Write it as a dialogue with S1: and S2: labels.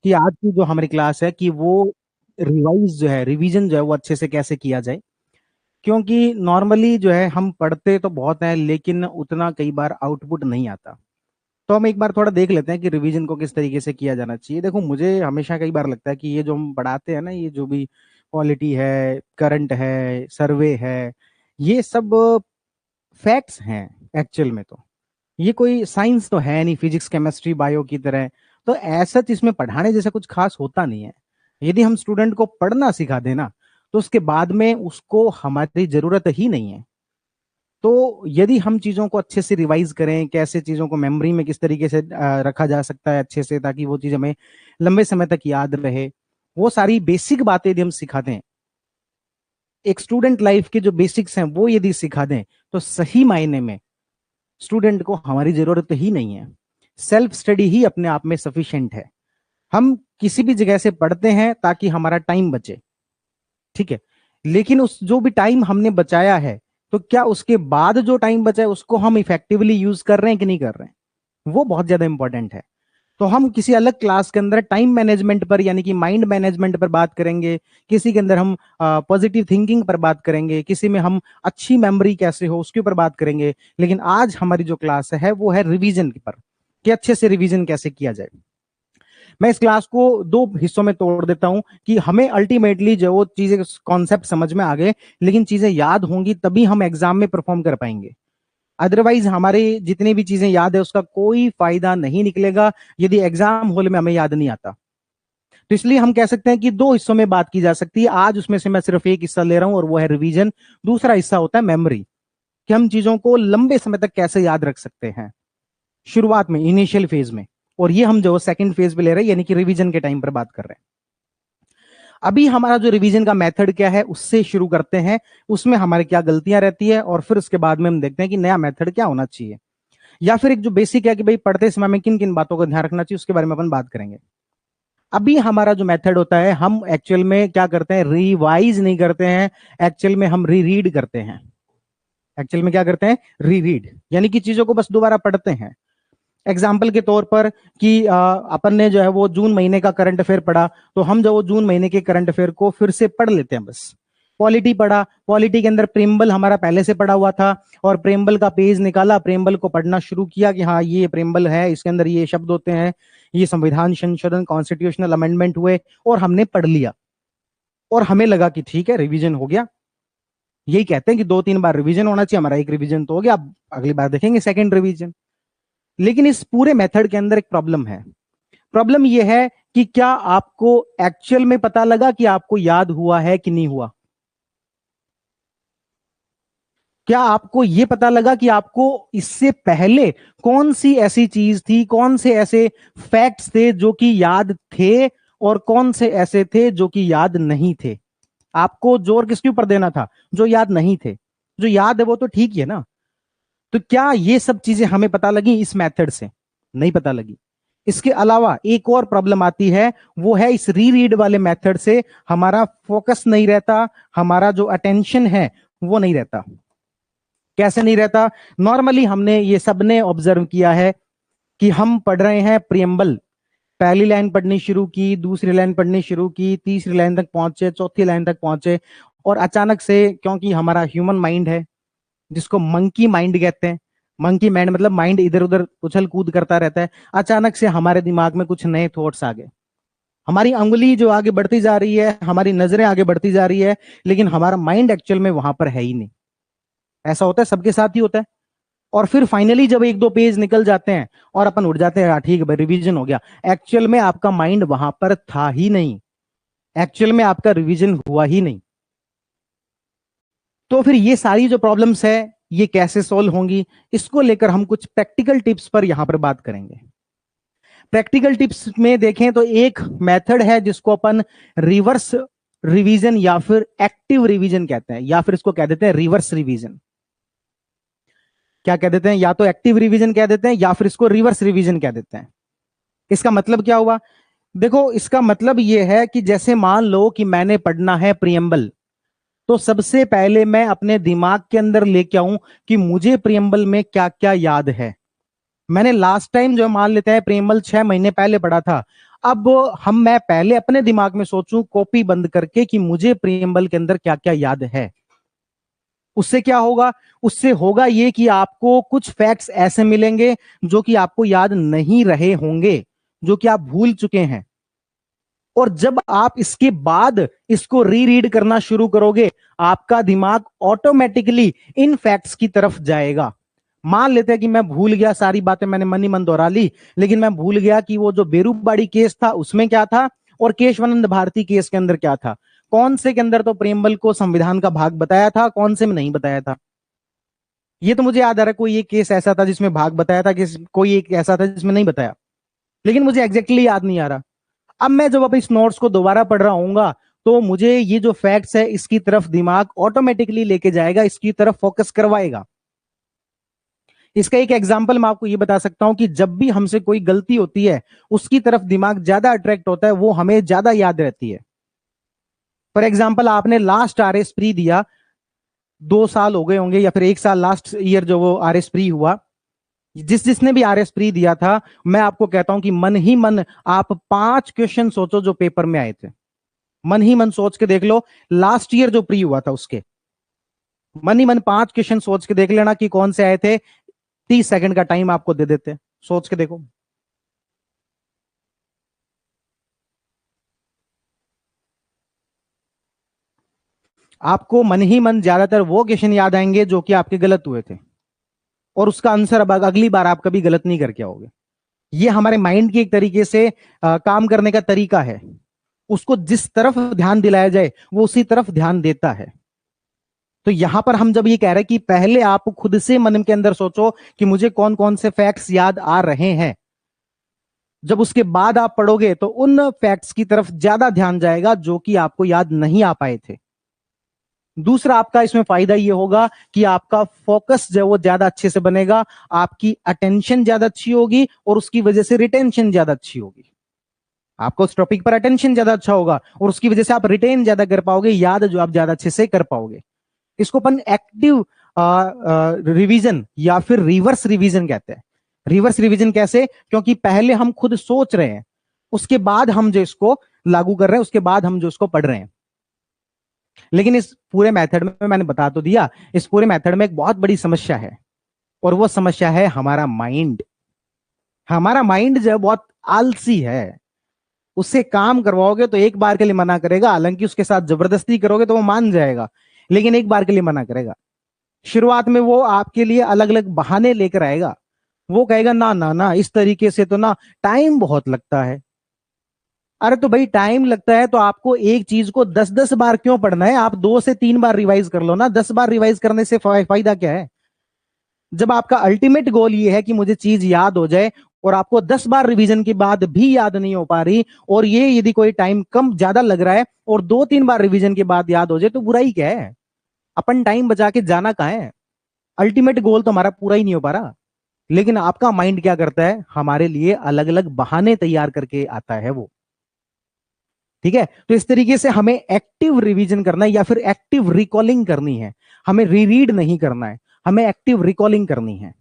S1: कि आज की जो हमारी क्लास है कि वो रिवाइज जो है, रिवीजन जो है वो अच्छे से कैसे किया जाए। क्योंकि नॉर्मली जो है हम पढ़ते तो बहुत है लेकिन उतना कई बार आउटपुट नहीं आता। तो हम एक बार थोड़ा देख लेते हैं कि रिवीजन को किस तरीके से किया जाना चाहिए। देखो, मुझे हमेशा कई बार लगता है कि ये जो हम पढ़ाते हैं ना, ये जो भी पॉलिटी है, करंट है, सर्वे है, ये सब फैक्ट्स हैं एक्चुअल में। तो ये कोई साइंस तो है नहीं, फिजिक्स केमिस्ट्री बायो की तरह। तो ऐसा इसमें पढ़ाने जैसा कुछ खास होता नहीं है। यदि हम स्टूडेंट को पढ़ना सिखा देना तो उसके बाद में उसको हमारी जरूरत ही नहीं है। तो यदि हम चीजों को अच्छे से रिवाइज करें, कैसे चीजों को मेमोरी में किस तरीके से रखा जा सकता है अच्छे से, ताकि वो चीज हमें लंबे समय तक याद रहे, वो सारी बेसिक बातें यदि हम सिखा दें, एक स्टूडेंट लाइफ के जो बेसिक्स हैं वो यदि सिखा दें, तो सही मायने में स्टूडेंट को हमारी जरूरत ही नहीं है। सेल्फ स्टडी ही अपने आप में सफिशिएंट है। हम किसी भी जगह से पढ़ते हैं ताकि हमारा टाइम बचे, ठीक है। लेकिन उस जो भी टाइम हमने बचाया है, तो क्या उसके बाद जो टाइम बचा है उसको हम इफेक्टिवली यूज कर रहे हैं कि नहीं कर रहे हैं, वो बहुत ज्यादा इंपॉर्टेंट है। तो हम किसी अलग क्लास के अंदर टाइम मैनेजमेंट पर यानी कि माइंड मैनेजमेंट पर बात करेंगे, किसी के अंदर हम पॉजिटिव थिंकिंग पर बात करेंगे, किसी में हम अच्छी मेमोरी कैसे हो उसके ऊपर बात करेंगे। लेकिन आज हमारी जो क्लास है वो है रिवीजन पर, कि अच्छे से रिवीजन कैसे किया जाए। मैं इस क्लास को दो हिस्सों में तोड़ देता हूं कि हमें अल्टीमेटली जो वो चीजें कॉन्सेप्ट समझ में आ गए, लेकिन चीजें याद होंगी तभी हम एग्जाम में परफॉर्म कर पाएंगे। अदरवाइज हमारे जितनी भी चीजें याद है उसका कोई फायदा नहीं निकलेगा यदि एग्जाम हॉल में हमें याद नहीं आता। तो इसलिए हम कह सकते हैं कि दो हिस्सों में बात की जा सकती है। आज उसमें से मैं सिर्फ एक हिस्सा ले रहा हूं और वो है रिवीजन। दूसरा हिस्सा होता है मेमोरी, कि हम चीजों को लंबे समय तक कैसे याद रख सकते हैं शुरुआत में, इनिशियल फेज में। और ये हम जो सेकंड फेज पे ले रहे हैं यानी कि रिवीजन के टाइम पर बात कर रहे हैं। अभी हमारा जो रिवीजन का मेथड क्या है उससे शुरू करते हैं, उसमें हमारे क्या गलतियां रहती है, और फिर उसके बाद में हम देखते हैं कि नया मेथड क्या होना चाहिए। या फिर एक जो बेसिक है कि भाई पढ़ते समय में किन किन बातों का ध्यान रखना चाहिए, उसके बारे में अपन बात करेंगे। अभी हमारा जो मेथड होता है, हम एक्चुअल में क्या करते हैं, रिवाइज नहीं करते हैं, एक्चुअल में हम री रीड करते हैं। एक्चुअल में क्या करते हैं, री रीड, यानी कि चीजों को बस दोबारा पढ़ते हैं। एग्जाम्पल के तौर पर कि अपन ने जो है वो जून महीने का करंट अफेयर पढ़ा, तो हम जो वो जून महीने के करंट अफेयर को फिर से पढ़ लेते हैं बस। पॉलिटी पढ़ा, पॉलिटी के अंदर प्रेम्बल हमारा पहले से पढ़ा हुआ था, और प्रेम्बल का पेज निकाला, प्रेम्बल को पढ़ना शुरू किया कि हाँ ये प्रेम्बल है, इसके अंदर ये शब्द होते हैं, ये संविधान संशोधन कॉन्स्टिट्यूशनल अमेंडमेंट हुए, और हमने पढ़ लिया। और हमें लगा कि ठीक है रिवीजन हो गया। यही कहते हैं कि 2-3 बार रिवीजन होना चाहिए, हमारा एक रिवीजन तो हो गया, अब अगली बार देखेंगे सेकंड रिवीजन। लेकिन इस पूरे मेथड के अंदर एक प्रॉब्लम है। प्रॉब्लम यह है कि क्या आपको एक्चुअल में पता लगा कि आपको याद हुआ है कि नहीं हुआ। क्या आपको यह पता लगा कि आपको इससे पहले कौन सी ऐसी चीज थी, कौन से ऐसे फैक्ट्स थे जो कि याद थे, और कौन से ऐसे थे जो कि याद नहीं थे। आपको जोर किसके ऊपर देना था, जो याद नहीं थे। जो याद है वो तो ठीक ही है ना। तो क्या ये सब चीजें हमें पता लगी इस मेथड से, नहीं पता लगी। इसके अलावा एक और प्रॉब्लम आती है, वो है इस री रीड वाले मेथड से हमारा फोकस नहीं रहता, हमारा जो अटेंशन है वो नहीं रहता। कैसे नहीं रहता, नॉर्मली हमने ये सबने ऑब्जर्व किया है कि हम पढ़ रहे हैं प्रियम्बल, पहली लाइन पढ़नी शुरू की, दूसरी लाइन पढ़नी शुरू की, तीसरी लाइन तक पहुंचे, चौथी लाइन तक पहुंचे, और अचानक से, क्योंकि हमारा ह्यूमन माइंड है जिसको मंकी माइंड कहते हैं, मंकी माइंड मतलब माइंड इधर उधर उछल कूद करता रहता है, अचानक से हमारे दिमाग में कुछ नए थॉट्स आ गए। हमारी अंगुली जो आगे बढ़ती जा रही है, हमारी नजरें आगे बढ़ती जा रही है, लेकिन हमारा माइंड एक्चुअल में वहां पर है ही नहीं। ऐसा होता है, सबके साथ ही होता है। और फिर फाइनली जब 1-2 पेज निकल जाते हैं और अपन उठ जाते हैं, "हाँ, ठीक है भाई रिवीजन हो गया", एक्चुअल में आपका माइंड वहां पर था ही नहीं, एक्चुअल में आपका रिवीजन हुआ ही नहीं। तो फिर ये सारी जो प्रॉब्लम्स है ये कैसे सॉल्व होंगी, इसको लेकर हम कुछ प्रैक्टिकल टिप्स पर यहां पर बात करेंगे। प्रैक्टिकल टिप्स में देखें तो एक मेथड है जिसको अपन रिवर्स रिवीजन या फिर एक्टिव रिवीजन कहते हैं, या फिर इसको कह देते हैं रिवर्स रिवीजन। क्या कह देते हैं, या तो एक्टिव रिवीजन कह देते हैं या फिर इसको रिवर्स रिवीजन कह देते हैं। इसका मतलब क्या हुआ, देखो इसका मतलब यह है कि जैसे मान लो कि मैंने पढ़ना है प्रियम्बल, तो सबसे पहले मैं अपने दिमाग के अंदर लेके आऊं कि मुझे प्रियम्बल में क्या क्या याद है। मैंने लास्ट टाइम जो मान लेते हैं प्रियम्बल 6 महीने पहले पढ़ा था, अब मैं पहले अपने दिमाग में सोचूं कॉपी बंद करके कि मुझे प्रियम्बल के अंदर क्या क्या याद है। उससे क्या होगा? उससे होगा ये कि आपको कुछ फैक्ट्स ऐसे मिलेंगे जो कि आपको याद नहीं रहे होंगे, जो कि आप भूल चुके हैं। और जब आप इसके बाद इसको रीरीड करना शुरू करोगे, आपका दिमाग ऑटोमेटिकली इन फैक्ट्स की तरफ जाएगा। मान लेते हैं कि मैं भूल गया, सारी बातें मैंने मन ही मन दोहरा ली, लेकिन मैं भूल गया कि वो जो बेरूबाड़ी केस था उसमें क्या था और केशवानंद भारती केस के अंदर क्या था। कौन से के अंदर तो प्रेमबल को संविधान का भाग बताया था, कौन से में नहीं बताया था। ये तो मुझे याद आ रहा है, कोई एक केस ऐसा था जिसमें भाग बताया था, कोई एक ऐसा था जिसमें नहीं बताया, लेकिन मुझे एग्जैक्टली याद नहीं आ रहा। अब मैं जब अपने इस नोट्स को दोबारा पढ़ रहा हूंगा तो मुझे ये जो फैक्ट्स है इसकी तरफ दिमाग ऑटोमेटिकली लेके जाएगा, इसकी तरफ फोकस करवाएगा। इसका एक एग्जांपल मैं आपको ये बता सकता हूं कि जब भी हमसे कोई गलती होती है उसकी तरफ दिमाग ज्यादा अट्रैक्ट होता है, वो हमें ज्यादा याद रहती है। फॉर एग्जाम्पल, आपने लास्ट आरएस प्री दिया, 2 साल हो गए होंगे या फिर 1 साल, लास्ट ईयर जो वो आरएस प्री हुआ, जिसने भी आरएस प्री दिया था, मैं आपको कहता हूं कि मन ही मन आप 5 क्वेश्चन सोचो जो पेपर में आए थे। मन ही मन सोच के देख लो, लास्ट ईयर जो प्री हुआ था उसके मन ही मन 5 क्वेश्चन सोच के देख लेना कि कौन से आए थे। 30 सेकंड का टाइम आपको दे देते, सोच के देखो। आपको मन ही मन ज्यादातर वो क्वेश्चन याद आएंगे जो कि आपके गलत हुए थे, और उसका आंसर अब अगली बार आप कभी गलत नहीं करके आओगे। ये हमारे माइंड की एक तरीके से काम करने का तरीका है। उसको जिस तरफ ध्यान दिलाया जाए वो उसी तरफ ध्यान देता है। तो यहां पर हम जब ये कह रहे हैं कि पहले आप खुद से मन के अंदर सोचो कि मुझे कौन कौन से फैक्ट्स याद आ रहे हैं, जब उसके बाद आप पढ़ोगे तो उन फैक्ट्स की तरफ ज्यादा ध्यान जाएगा जो कि आपको याद नहीं आ पाए थे। दूसरा आपका इसमें फायदा ये होगा कि आपका फोकस जो है वो ज्यादा अच्छे से बनेगा, आपकी अटेंशन ज्यादा अच्छी होगी और उसकी वजह से रिटेंशन ज्यादा अच्छी होगी। आपको उस टॉपिक पर अटेंशन ज्यादा अच्छा होगा और उसकी वजह से आप रिटेन ज्यादा कर पाओगे, याद जो आप ज्यादा अच्छे से कर पाओगे। इसको अपन एक्टिव रिवीजन या फिर रिवर्स रिवीजन कहते हैं। रिवर्स रिवीजन कैसे? क्योंकि पहले हम खुद सोच रहे हैं, उसके बाद हम जो इसको लागू कर रहे हैं, उसके बाद हम जो इसको पढ़ रहे हैं। लेकिन इस पूरे मेथड में मैंने बता तो दिया, इस पूरे मेथड में एक बहुत बड़ी समस्या है, और वो समस्या है हमारा माइंड। हमारा माइंड जो है बहुत आलसी है। उससे काम करवाओगे तो एक बार के लिए मना करेगा, हालांकि उसके साथ जबरदस्ती करोगे तो वो मान जाएगा, लेकिन एक बार के लिए मना करेगा। शुरुआत में वो आपके लिए अलग अलग बहाने लेकर आएगा। वो कहेगा ना ना ना, इस तरीके से तो ना टाइम बहुत लगता है। अरे तो भाई टाइम लगता है तो आपको एक चीज को 10-10 बार क्यों पढ़ना है? आप 2 से 3 बार रिवाइज कर लो ना। 10 बार रिवाइज करने से फायदा क्या है? जब आपका अल्टीमेट गोल ये है कि मुझे चीज याद हो जाए और आपको 10 बार रिवीजन के बाद भी याद नहीं हो पा रही, और ये यदि कोई टाइम कम ज्यादा लग रहा है और 2-3 बार रिवीजन के बाद याद हो जाए, तो बुराई क्या है? अपन टाइम बचा के जाना कहाँ है? अल्टीमेट गोल तो हमारा पूरा ही नहीं हो पा रहा। लेकिन आपका माइंड क्या करता है? हमारे लिए अलग अलग बहाने तैयार करके आता है वो। ठीक है, तो इस तरीके से हमें एक्टिव रिवीजन करना है या फिर एक्टिव रिकॉलिंग करनी है। हमें रीरीड नहीं करना है, हमें एक्टिव रिकॉलिंग करनी है।